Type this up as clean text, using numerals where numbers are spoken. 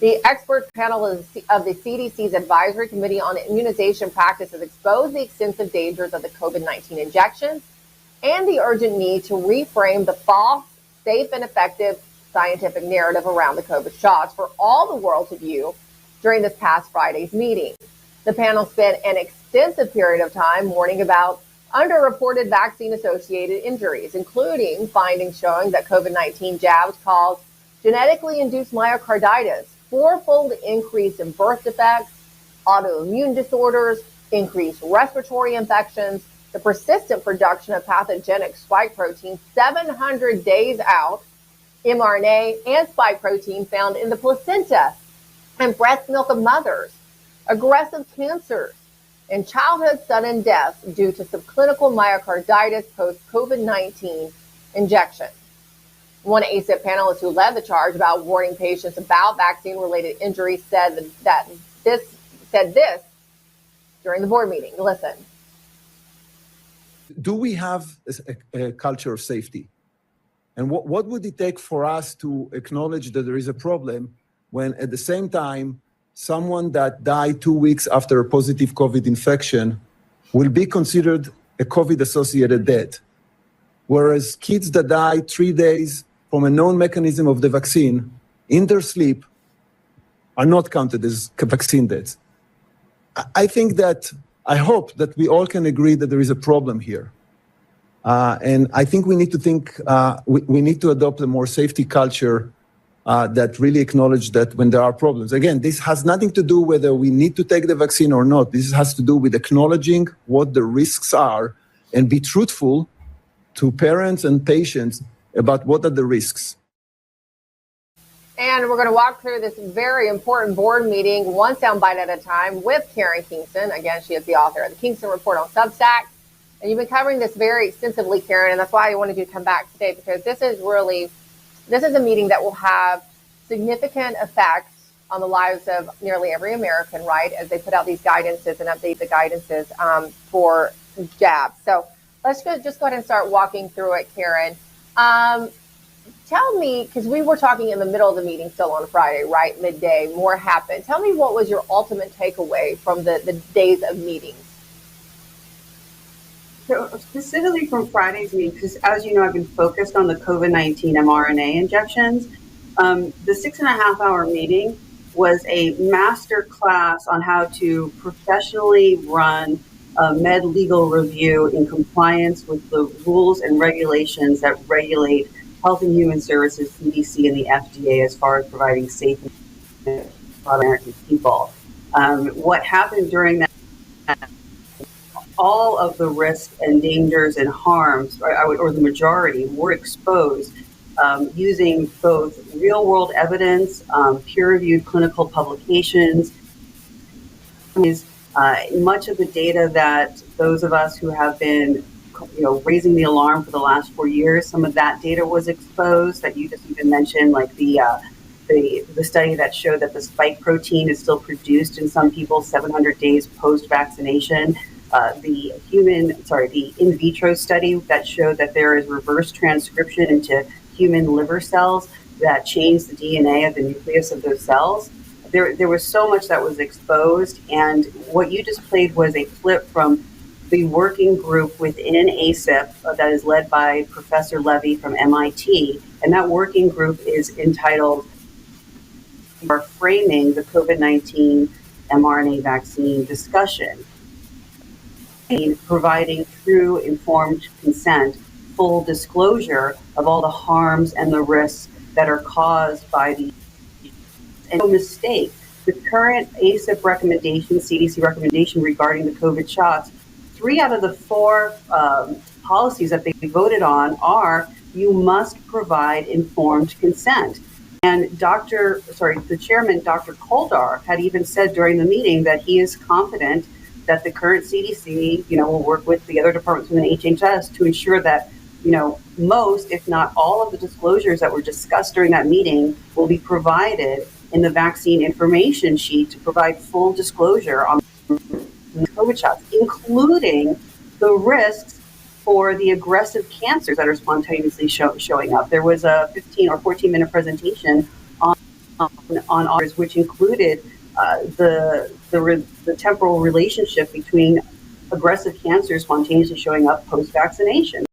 The expert panel of the CDC's Advisory Committee on Immunization Practices exposed the extensive dangers of the COVID-19 injections and the urgent need to reframe the false, safe, and effective scientific narrative around the COVID shots for all the world to view during this past Friday's meeting. The panel spent an extensive period of time warning about underreported vaccine-associated injuries, including findings showing that COVID-19 jabs cause genetically induced myocarditis, fourfold increase in birth defects, autoimmune disorders, increased respiratory infections, the persistent production of pathogenic spike protein 700 days out, mRNA, and spike protein found in the placenta and breast milk of mothers, aggressive cancers, and childhood sudden deaths due to subclinical myocarditis post-COVID-19 injection. One ACIP panelist who led the charge about warning patients about vaccine-related injuries said this during the board meeting. Listen. Do we have a culture of safety? And what would it take for us to acknowledge that there is a problem when at the same time, someone that died 2 weeks after a positive COVID infection will be considered a COVID-associated death, whereas kids that die 3 days from a known mechanism of the vaccine in their sleep are not counted as vaccine deaths? I hope that we all can agree that there is a problem here. And I think we need to we need to adopt a more safety culture that really acknowledge that when there are problems. Again, this has nothing to do whether we need to take the vaccine or not. This has to do with acknowledging what the risks are and be truthful to parents and patients about what are the risks. And we're going to walk through this very important board meeting, one soundbite at a time, with Karen Kingston. Again, she is the author of the Kingston Report on Substack. And you've been covering this very extensively, Karen, and that's why I wanted you to come back today, because this is a meeting that will have significant effects on the lives of nearly every American, right, as they put out these guidances and update the guidances for jabs. So let's just go ahead and start walking through it, Karen. Tell me, because we were talking in the middle of the meeting still on Friday, right, midday, more happened. Tell me what was your ultimate takeaway from the days of meetings? So specifically from Friday's meeting, because as you know, I've been focused on the COVID-19 mRNA injections. The 6.5-hour meeting was a master class on how to professionally run a med legal review in compliance with the rules and regulations that regulate Health and Human Services, CDC, and the FDA as far as providing safety for American people. What happened during that, all of the risks and dangers and harms, or the majority, were exposed using both real-world evidence, peer-reviewed clinical publications. Much of the data that those of us who have been raising the alarm for the last 4 years, some of that data was exposed that you just even mentioned, like the study that showed that the spike protein is still produced in some people 700 days post-vaccination. The in vitro study that showed that there is reverse transcription into human liver cells that change the DNA of the nucleus of those cells. There was so much that was exposed, and what you just played was a clip from the working group within ACIP that is led by Professor Levy from MIT, and that working group is entitled "Are Framing the COVID-19 mRNA Vaccine Discussion," providing through informed consent full disclosure of all the harms and the risks that are caused by the. And no mistake, the current ACIP recommendation, CDC recommendation regarding the COVID shots, 3 out of the 4 policies that they voted on are you must provide informed consent. And the chairman, Dr. Koldar, had even said during the meeting that he is confident that the current CDC, will work with the other departments within HHS to ensure that, most, if not all of the disclosures that were discussed during that meeting will be provided in the vaccine information sheet to provide full disclosure on COVID shots, including the risks for the aggressive cancers that are spontaneously showing up. There was a 15 or 14 minute presentation on on ours, which included the temporal relationship between aggressive cancer spontaneously showing up post-vaccination.